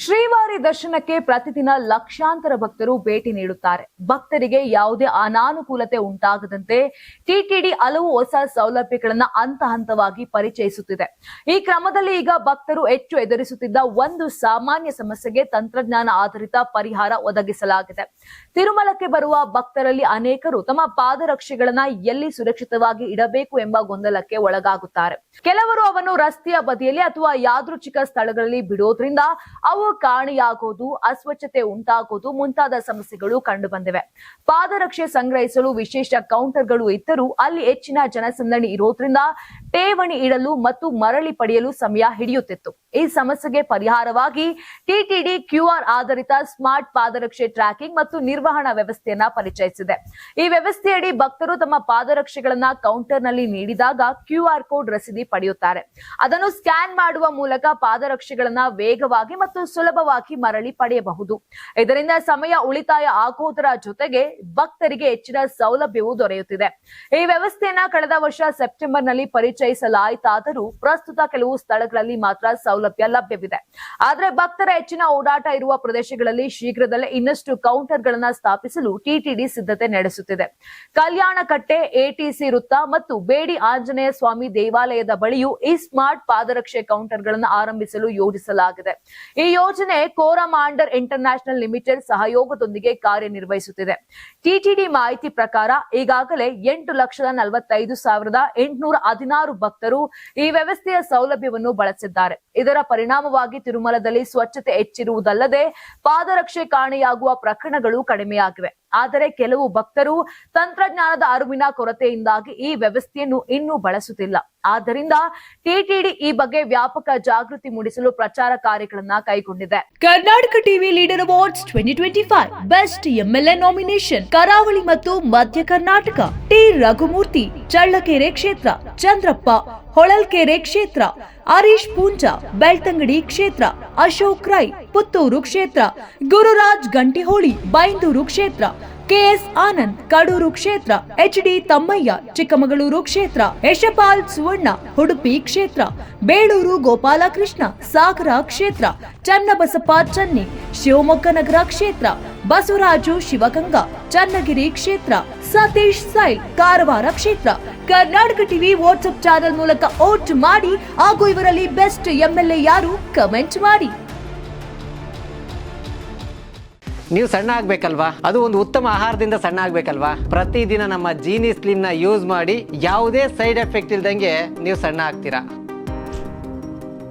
ಶ್ರೀವಾರಿ ದರ್ಶನಕ್ಕೆ ಪ್ರತಿದಿನ ಲಕ್ಷಾಂತರ ಭಕ್ತರು ಭೇಟಿ ನೀಡುತ್ತಾರೆ. ಭಕ್ತರಿಗೆ ಯಾವುದೇ ಅನಾನುಕೂಲತೆ ಉಂಟಾಗದಂತೆ ಟಿಟಿಡಿ ಹಲವು ಹೊಸ ಸೌಲಭ್ಯಗಳನ್ನು ಹಂತ ಹಂತವಾಗಿ ಪರಿಚಯಿಸುತ್ತಿದೆ. ಈ ಕ್ರಮದಲ್ಲಿ ಈಗ ಭಕ್ತರು ಹೆಚ್ಚು ಎದುರಿಸುತ್ತಿದ್ದ ಒಂದು ಸಾಮಾನ್ಯ ಸಮಸ್ಯೆಗೆ ತಂತ್ರಜ್ಞಾನ ಆಧಾರಿತ ಪರಿಹಾರ ಒದಗಿಸಲಾಗಿದೆ. ತಿರುಮಲಕ್ಕೆ ಬರುವ ಭಕ್ತರಲ್ಲಿ ಅನೇಕರು ತಮ್ಮ ಪಾದರಕ್ಷೆಗಳನ್ನ ಎಲ್ಲಿ ಸುರಕ್ಷಿತವಾಗಿ ಇಡಬೇಕು ಎಂಬ ಗೊಂದಲಕ್ಕೆ ಒಳಗಾಗುತ್ತಾರೆ. ಕೆಲವರು ಅವನ್ನು ರಸ್ತೆಯ ಬದಿಯಲ್ಲಿ ಅಥವಾ ಯಾದೃಚ್ಛಿಕ ಸ್ಥಳಗಳಲ್ಲಿ ಬಿಡೋದ್ರಿಂದ ಅವು ಕಾಣೆಯಾಗೋದು, ಅಸ್ವಚ್ಛತೆ ಉಂಟಾಗೋದು ಮುಂತಾದ ಸಮಸ್ಯೆಗಳು ಕಂಡುಬಂದಿವೆ. ಪಾದರಕ್ಷೆ ಸಂಗ್ರಹಿಸಲು ವಿಶೇಷ ಕೌಂಟರ್ಗಳು ಇದ್ದರೂ ಅಲ್ಲಿ ಹೆಚ್ಚಿನ ಜನಸಂದಣಿ ಇರೋದ್ರಿಂದ ಠೇವಣಿ ಇಡಲು ಮತ್ತು ಮರಳಿ ಪಡೆಯಲು ಸಮಯ ಹಿಡಿಯುತ್ತಿತ್ತು. ಈ ಸಮಸ್ಯೆಗೆ ಪರಿಹಾರವಾಗಿ ಟಿಟಿಡಿ ಕ್ಯೂಆರ್ ಆಧಾರಿತ ಸ್ಮಾರ್ಟ್ ಪಾದರಕ್ಷೆ ಟ್ರ್ಯಾಕಿಂಗ್ ಮತ್ತು ನಿರ್ವಹಣಾ ವ್ಯವಸ್ಥೆಯನ್ನ ಪರಿಚಯಿಸಿದೆ. ಈ ವ್ಯವಸ್ಥೆಯಡಿ ಭಕ್ತರು ತಮ್ಮ ಪಾದರಕ್ಷೆಗಳನ್ನ ಕೌಂಟರ್ನಲ್ಲಿ ನೀಡಿದಾಗ ಕ್ಯೂಆರ್ ಕೋಡ್ ರಸೀದಿ ಪಡೆಯುತ್ತಾರೆ. ಅದನ್ನು ಸ್ಕ್ಯಾನ್ ಮಾಡುವ ಮೂಲಕ ಪಾದರಕ್ಷೆಗಳನ್ನ ವೇಗವಾಗಿ ಮತ್ತು ಸುಲಭವಾಗಿ ಮರಳಿ ಪಡೆಯಬಹುದು. ಇದರಿಂದ ಸಮಯ ಉಳಿತಾಯ ಆಗುವುದರ ಜೊತೆಗೆ ಭಕ್ತರಿಗೆ ಹೆಚ್ಚಿನ ಸೌಲಭ್ಯವೂ ದೊರೆಯುತ್ತಿದೆ. ಈ ವ್ಯವಸ್ಥೆಯನ್ನ ಕಳೆದ ವರ್ಷ ಸೆಪ್ಟೆಂಬರ್ ನಲ್ಲಿ ಪರಿಚಯಿಸಲಾಯಿತಾದರೂ ಪ್ರಸ್ತುತ ಕೆಲವು ಸ್ಥಳಗಳಲ್ಲಿ ಮಾತ್ರ ಸೌಲಭ್ಯ ಲಭ್ಯವಿದೆ. ಆದರೆ ಭಕ್ತರ ಹೆಚ್ಚಿನ ಓಡಾಟ ಇರುವ ಪ್ರದೇಶಗಳಲ್ಲಿ ಶೀಘ್ರದಲ್ಲೇ ಇನ್ನಷ್ಟು ಕೌಂಟರ್ಗಳನ್ನ ಸ್ಥಾಪಿಸಲು ಟಿಟಿಡಿ ಸಿದ್ಧತೆ ನಡೆಸುತ್ತಿದೆ. ಕಲ್ಯಾಣಕಟ್ಟೆ, ಎಟಿಸಿ ವೃತ್ತ ಮತ್ತು ಬೇಡಿ ಆಂಜನೇಯ ಸ್ವಾಮಿ ದೇವಾಲಯದ ಬಳಿಯೂ ಈ ಸ್ಮಾರ್ಟ್ ಪಾದರಕ್ಷೆ ಕೌಂಟರ್ಗಳನ್ನು ಆರಂಭಿಸಲು ಯೋಜಿಸಲಾಗಿದೆ. ಈ ಯೋಜನೆ ಕೋರಮಾಂಡರ್ ಇಂಟರ್ನ್ಯಾಷನಲ್ ಲಿಮಿಟೆಡ್ ಸಹಯೋಗದೊಂದಿಗೆ ಕಾರ್ಯನಿರ್ವಹಿಸುತ್ತಿದೆ. ಟಿಟಿಡಿ ಮಾಹಿತಿ ಪ್ರಕಾರ ಈಗಾಗಲೇ 8,45,816 ಭಕ್ತರು ಈ ವ್ಯವಸ್ಥೆಯ ಸೌಲಭ್ಯವನ್ನು ಬಳಸಿದ್ದಾರೆ. ಇದರ ಪರಿಣಾಮವಾಗಿ ತಿರುಮಲದಲ್ಲಿ ಸ್ವಚ್ಛತೆ ಹೆಚ್ಚಿರುವುದಲ್ಲದೆ ಪಾದರಕ್ಷೆ ಕಾಣೆಯಾಗುವ ಪ್ರಕರಣಗಳು ಕಡಿಮೆಯಾಗಿವೆ. ಆದರೆ ಕೆಲವು ಭಕ್ತರು ತಂತ್ರಜ್ಞಾನದ ಅರಿವಿನ ಕೊರತೆಯಿಂದಾಗಿ ಈ ವ್ಯವಸ್ಥೆಯನ್ನು ಇನ್ನೂ ಬಳಸುತ್ತಿಲ್ಲ. ಆದ್ದರಿಂದ ಟಿಟಿಡಿ ಈ ಬಗ್ಗೆ ವ್ಯಾಪಕ ಜಾಗೃತಿ ಮೂಡಿಸಲು ಪ್ರಚಾರ ಕಾರ್ಯಗಳನ್ನ ಕೈಗೊಂಡಿದೆ. Karnataka TV leader awards 2025 best MLA nomination ಕರಾವಳಿ ಮತ್ತು ಮಧ್ಯ ಕರ್ನಾಟಕ. ಟಿ ರಘುಮೂರ್ತಿ ಚಳ್ಳಕೆರೆ ಕ್ಷೇತ್ರ, ಚಂದ್ರಪ್ಪ ಹೊಳಲ್ಕೆರೆ ಕ್ಷೇತ್ರ, ಹರೀಶ್ ಪೂಂಜಾ ಬೆಳ್ತಂಗಡಿ ಕ್ಷೇತ್ರ, ಅಶೋಕ್ ರೈ ಪುತ್ತೂರು ಕ್ಷೇತ್ರ, ಗುರುರಾಜ್ ಗಂಟಿಹೋಳಿ ಬೈಂದೂರು ಕ್ಷೇತ್ರ, ಕೆಎಸ್ ಆನಂದ್ ಕಡೂರು ಕ್ಷೇತ್ರ, ಎಚ್ಡಿ ತಮ್ಮಯ್ಯ ಚಿಕ್ಕಮಗಳೂರು ಕ್ಷೇತ್ರ, ಯಶಪಾಲ್ ಸುವರ್ಣ ಉಡುಪಿ ಕ್ಷೇತ್ರ, ಬೇಳೂರು ಗೋಪಾಲಕೃಷ್ಣ ಸಾಗರ ಕ್ಷೇತ್ರ, ಚನ್ನಬಸಪ್ಪ ಚನ್ನಿ ಶಿವಮೊಗ್ಗ ನಗರ ಕ್ಷೇತ್ರ, ಬಸವರಾಜು ಶಿವಗಂಗಾ ಚನ್ನಗಿರಿ ಕ್ಷೇತ್ರ, ಸತೀಶ್ ಸೈಲ್ ಕಾರವಾರ ಕ್ಷೇತ್ರ. ಕರ್ನಾಟಕ ಟಿವಿ ವಾಟ್ಸ್ಆಪ್ ಚಾನೆಲ್ ಮೂಲಕ ವೋಟ್ ಮಾಡಿ ಹಾಗೂ ಇವರಲ್ಲಿ ಬೆಸ್ಟ್ ಎಂಎಲ್ಎ ಯಾರು ಕಮೆಂಟ್ ಮಾಡಿ. ನೀವು ಸಣ್ಣ ಆಗ್ಬೇಕಲ್ವಾ? ಅದು ಒಂದು ಉತ್ತಮ ಆಹಾರದಿಂದ ಸಣ್ಣ ಆಗ್ಬೇಕಲ್ವಾ? ಪ್ರತಿದಿನ ನಮ್ಮ ಜೀನಿ ಸ್ಲಿಮ್ ನ ಯೂಸ್ ಮಾಡಿ ಯಾವುದೇ ಸೈಡ್ ಎಫೆಕ್ಟ್ ಇಲ್ದಂಗೆ ನೀವು ಸಣ್ಣ ಆಗ್ತೀರಾ.